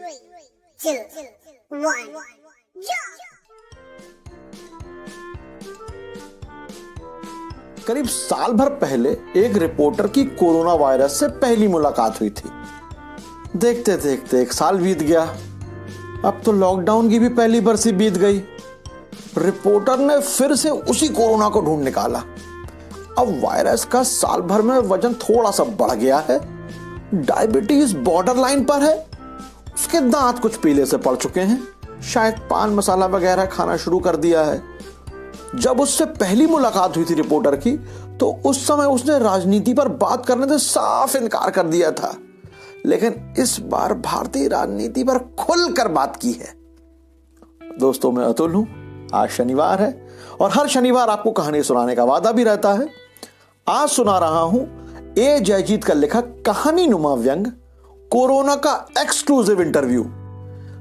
2, 1, jump! करीब साल भर पहले एक रिपोर्टर की कोरोना वायरस से पहली मुलाकात हुई थी। देखते देखते 1 साल बीत गया। अब तो लॉकडाउन की भी पहली बरसी बीत गई। रिपोर्टर ने फिर से उसी कोरोना को ढूंढ निकाला। अब वायरस का साल भर में वजन थोड़ा सा बढ़ गया है, डायबिटीज बॉर्डर लाइन पर है, उसके दांत कुछ पीले से पड़ चुके हैं, शायद पान मसाला वगैरह खाना शुरू कर दिया है। जब उससे पहली मुलाकात हुई थी रिपोर्टर की, तो उस समय उसने राजनीति पर बात करने से साफ इनकार कर दिया था, लेकिन इस बार भारतीय राजनीति पर खुलकर बात की है। दोस्तों, मैं अतुल हूं। आज शनिवार है और हर शनिवार आपको कहानी सुनाने का वादा भी रहता है। आज सुना रहा हूं ए जयजीत का लिखा कहानी नुमा व्यंग, कोरोना का एक्सक्लूसिव इंटरव्यू।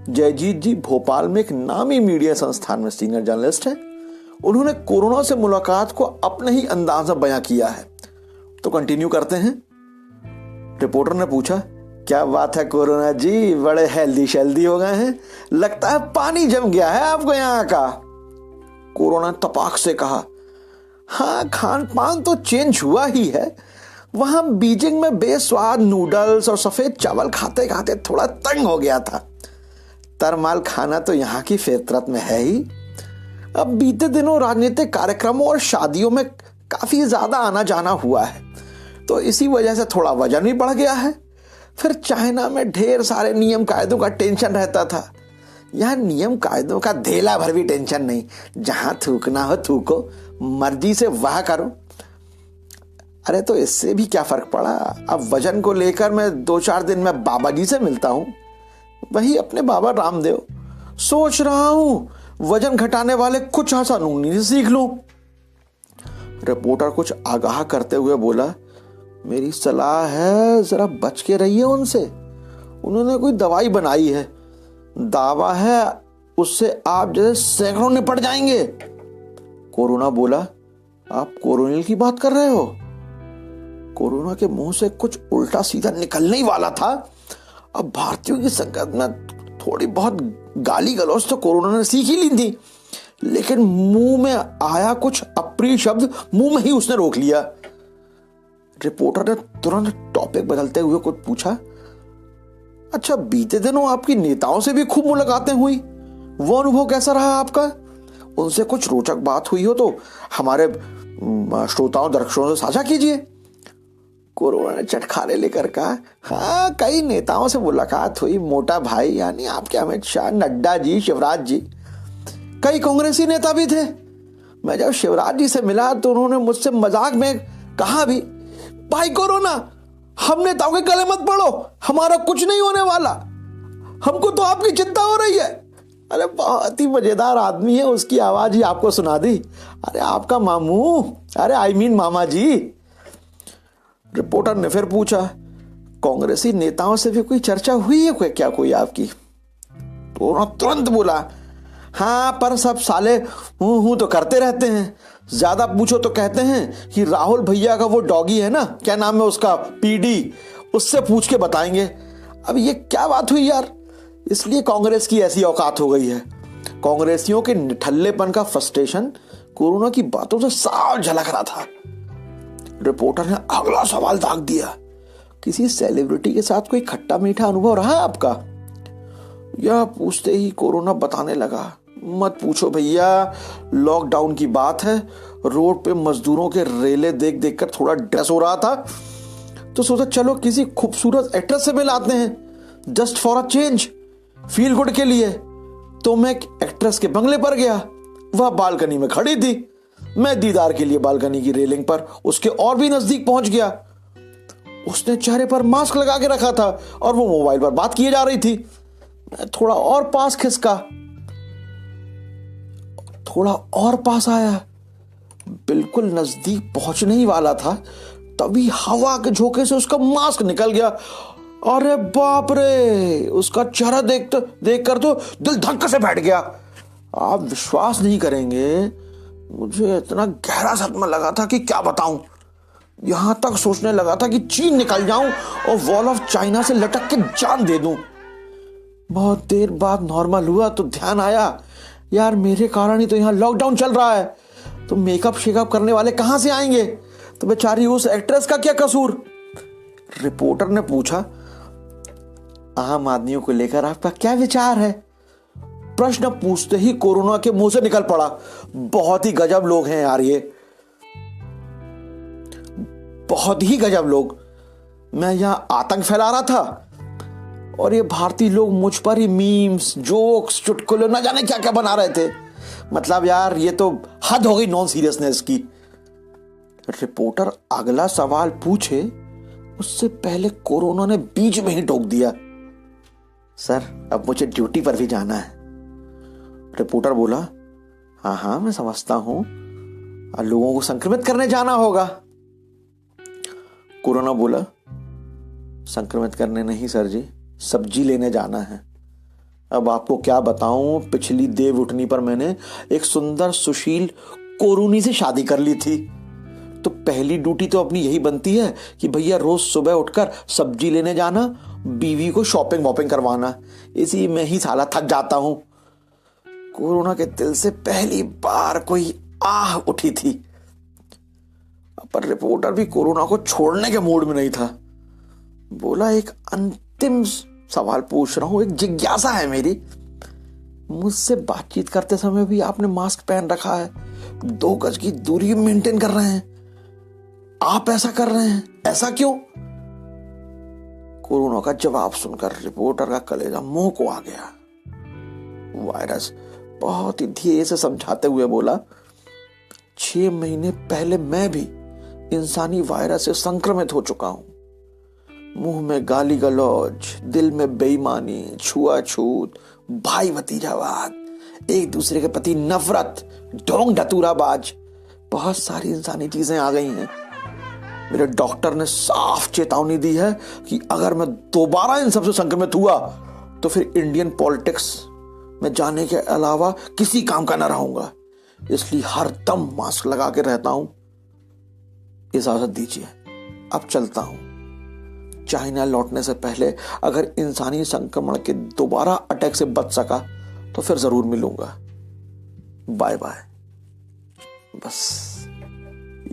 जयजीत जी भोपाल में एक नामी मीडिया संस्थान में सीनियर जर्नलिस्ट हैं। उन्होंने कोरोना से मुलाकात को अपने ही अंदाज में बयां किया है। तो कंटिन्यू करते हैं। रिपोर्टर ने पूछा, क्या बात है कोरोना जी, बड़े हेल्दी शेल्दी हो गए हैं, लगता है पानी जम गया है आपको यहाँ का। कोरोना तपाक से कहा, हाँ, खान पान तो चेंज हुआ ही है। वहां बीजिंग में बेस्वाद नूडल्स और सफेद चावल खाते खाते थोड़ा तंग हो गया था। तरमाल खाना तो यहाँ की फितरत में है ही। अब बीते दिनों राजनीतिक कार्यक्रमों और शादियों में काफी ज्यादा आना जाना हुआ है, तो इसी वजह से थोड़ा वजन भी बढ़ गया है। फिर चाइना में ढेर सारे नियम कायदों का टेंशन रहता था। यहाँ नियम कायदों का धेला भर भी टेंशन नहीं, जहां थूकना हो थूको, मर्जी से वाह करो। अरे तो इससे भी क्या फर्क पड़ा। अब वजन को लेकर मैं 2-4 दिन में बाबा जी से मिलता हूं, वही अपने बाबा रामदेव। सोच रहा हूं वजन घटाने वाले कुछ आसान उंगली सीख लूं। रिपोर्टर कुछ आगाह करते हुए बोला, मेरी सलाह है जरा बच के रहिए उनसे। उन्होंने कोई दवाई बनाई है, दावा है उससे आप जैसे सैकड़ों निपट जाएंगे। कोरोना बोला, आप कोरोनिल की बात कर रहे हो? कोरोना के मुंह से कुछ उल्टा सीधा निकलने ही वाला था। अब भारतीयों की संगत में थोड़ी बहुत गाली गलौज तो कोरोना ने सीख ही ली थी, लेकिन मुंह में आया कुछ अप्रिय शब्द मुंह में ही उसने रोक लिया। रिपोर्टर ने तुरंत टॉपिक बदलते हुए कुछ पूछा, अच्छा, बीते दिनों आपकी नेताओं से भी खूब मुलाकातें हुई, वो अनुभव कैसा रहा आपका? उनसे कुछ रोचक बात हुई हो तो हमारे श्रोताओं दर्शकों से साझा कीजिए। कोरोना ने चटखारे लेकर कहा, हाँ, कई नेताओं से मुलाकात हुई, मोटा भाई यानी आपके अमित शाह, नड्डा जी, शिवराज जी, कई कांग्रेसी नेता भी थे। मैं जब शिवराज जी से मिला तो उन्होंने मुझसे मजाक में कहा भी, भाई कोरोना, हम नेताओं के गले मत पड़ो, हमारा कुछ नहीं होने वाला, हमको तो आपकी चिंता हो रही है। अरे बहुत ही मजेदार आदमी है, उसकी आवाज ही आपको सुना दी। अरे आपका मामू, अरे मामा जी। रिपोर्टर ने फिर पूछा, कांग्रेसी नेताओं से भी कोई चर्चा हुई है क्या कोई आपकी? तो तुरंत बोला, हाँ, पर सब साले हूं तो करते रहते हैं। ज्यादा पूछो तो कहते हैं कि राहुल भैया का वो डॉगी है ना, क्या नाम है उसका, पीडी, उससे पूछ के बताएंगे। अब ये क्या बात हुई यार? इसलिए कांग्रेस की ऐसी औकात हो गई है। कांग्रेसियों के निठल्लेपन का फ्रस्ट्रेशन कोरोना की बातों से साफ झलक रहा था। रिपोर्टर ने अगला सवाल दाग दिया, किसी सेलिब्रिटी के साथ कोई खट्टा मीठा अनुभव रहा है आपका? यह पूछते ही कोरोना बताने लगा, मत पूछो भैया, लॉकडाउन की बात है, रोड पे मजदूरों के रेले देख देख कर थोड़ा ड्रेस हो रहा था, तो सोचा चलो किसी खूबसूरत एक्ट्रेस से मिलाते हैं, just for a change, feel good के लिए। तो मैं एक एक्ट्रेस के बंगले पर गया, वह बालकनी में खड़ी थी। मैं दीदार के लिए बालकनी की रेलिंग पर उसके और भी नजदीक पहुंच गया। उसने चेहरे पर मास्क लगा के रखा था और वो मोबाइल पर बात किए जा रही थी। मैं थोड़ा और पास खिसका, थोड़ा और पास आया, बिल्कुल नजदीक पहुंचने ही वाला था, तभी हवा के झोंके से उसका मास्क निकल गया। अरे बाप रे, उसका चेहरा देखकर तो दिल धक्के से बैठ गया। आप विश्वास नहीं करेंगे, मुझे इतना गहरा सदमा लगा था कि क्या बताऊं। यहां तक सोचने लगा था कि चीन निकल जाऊं और वॉल ऑफ चाइना से लटक के जान दे दूं। बहुत देर बाद नॉर्मल हुआ तो ध्यान आया, यार मेरे कारण ही तो यहाँ लॉकडाउन चल रहा है, तो मेकअप शेकअप करने वाले कहाँ से आएंगे, तो बेचारी उस एक्ट्रेस का क्या कसूर। रिपोर्टर ने पूछा, आम आदमियों को लेकर आपका क्या विचार है। प्रश्न पूछते ही कोरोना के मुंह से निकल पड़ा, बहुत ही गजब लोग हैं यार ये, बहुत ही गजब लोग। मैं यहां आतंक फैला रहा था और ये भारतीय लोग मुझ पर ही मीम्स, जोक्स, चुटकुले न जाने क्या क्या बना रहे थे। मतलब यार ये तो हद हो गई नॉन सीरियसनेस की। रिपोर्टर अगला सवाल पूछे उससे पहले कोरोना ने बीच में ही टोक दिया, सर अब मुझे ड्यूटी पर भी जाना है। रिपोर्टर बोला, हाँ हाँ मैं समझता हूं, लोगों को संक्रमित करने जाना होगा। कोरोना बोला, संक्रमित करने नहीं सर जी, सब्जी लेने जाना है। अब आपको क्या बताऊं, पिछली देव उठनी पर मैंने एक सुंदर सुशील कोरूनी से शादी कर ली थी, तो पहली ड्यूटी तो अपनी यही बनती है कि भैया रोज सुबह उठकर सब्जी लेने जाना, बीवी को शॉपिंग वॉपिंग करवाना। इसी में ही साला थक जाता हूं। कोरोना के दिल से पहली बार कोई आह उठी थी, पर रिपोर्टर भी कोरोना को छोड़ने के मूड में नहीं था। बोला, एक अंतिम सवाल पूछ रहा हूं, एक जिज्ञासा है मेरी। मुझसे बातचीत करते समय भी आपने मास्क पहन रखा है, 2 गज की दूरी मेंटेन कर रहे हैं, आप ऐसा कर रहे हैं, ऐसा क्यों? कोरोना का जवाब सुनकर रिपोर्टर का कलेजा मुंह को आ गया। वायरस बहुत ही धीरे से समझाते हुए बोला, 6 महीने पहले मैं भी इंसानी वायरस से संक्रमित हो चुका हूं। मुंह में गाली गलौज, दिल में बेईमानी, छुआछूत, भाई भतीजावाद, एक दूसरे के प्रति नफरत, ढोंग ढतूराबाज, बहुत सारी इंसानी चीजें आ गई हैं। मेरे डॉक्टर ने साफ चेतावनी दी है कि अगर मैं दोबारा इन सबसे संक्रमित हुआ तो फिर इंडियन पॉलिटिक्स में जाने के अलावा किसी काम का न रहूंगा, इसलिए हर दम मास्क लगा के रहता हूं। इजाजत दीजिए, अब चलता हूं। चाइना लौटने से पहले अगर इंसानी संक्रमण के दोबारा अटैक से बच सका तो फिर जरूर मिलूंगा। Bye bye. बस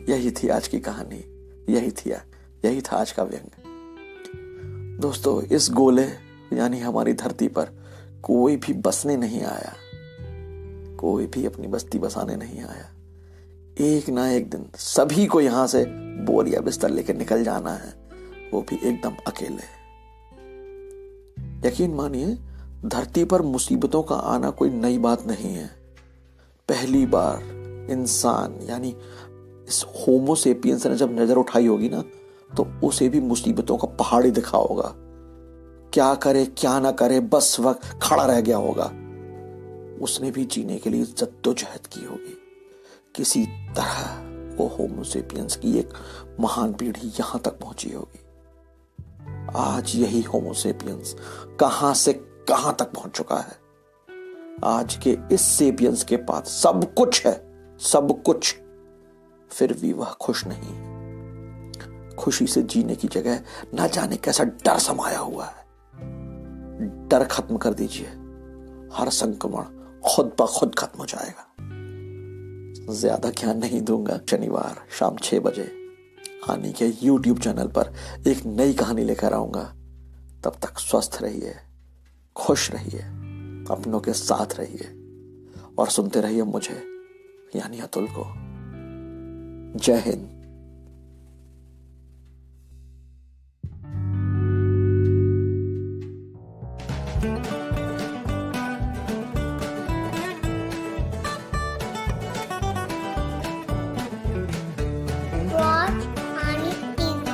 यही थी आज की कहानी, यही था आज का व्यंग। दोस्तों, इस गोले यानी हमारी धरती पर कोई भी बसने नहीं आया, कोई भी अपनी बस्ती बसाने नहीं आया। एक ना एक दिन सभी को यहां से बोरिया बिस्तर लेकर निकल जाना है, वो भी एकदम अकेले। यकीन मानिए, धरती पर मुसीबतों का आना कोई नई बात नहीं है। पहली बार इंसान यानी इस होमो सेपियंस ने जब नजर उठाई होगी ना, तो उसे भी मुसीबतों का पहाड़ ही दिखा होगा। क्या करे क्या ना करे, बस वक्त खड़ा रह गया होगा। उसने भी जीने के लिए जद्दोजहद की होगी। किसी तरह वो होमो सेपियंस की एक महान पीढ़ी यहां तक पहुंची होगी। आज यही होमो सेपियंस कहां से कहां तक पहुंच चुका है। आज के इस सेपियंस के पास सब कुछ है, सब कुछ, फिर भी वह खुश नहीं। खुशी से जीने की जगह न जाने कैसा डर समाया हुआ है। डर खत्म कर दीजिए, हर संक्रमण खुद ब खुद खत्म हो जाएगा। ज्यादा ज्ञान नहीं दूंगा। शनिवार शाम 6 बजे आनी के YouTube चैनल पर एक नई कहानी लेकर आऊंगा। तब तक स्वस्थ रहिए, खुश रहिए, अपनों के साथ रहिए और सुनते रहिए मुझे यानी अतुल को। जय हिंद। Watch Ani TV.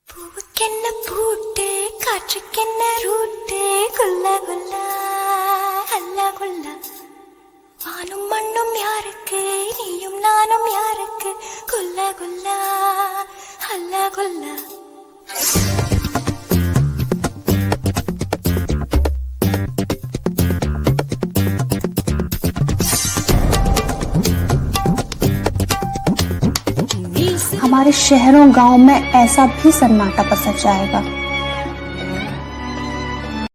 பூவுக்கென்ன பூட்டு காற்றுக்கென்ன ரூட்டு குல்லா குல்லா அல்லா குல்லா வானும் மண்ணும் யாருக்கு நீயும் நானும் யாருக்கு குல்லா குல்லா அல்லா குல்லா हमारे शहरों गांव में ऐसा भी सन्नाटा पसर जाएगा।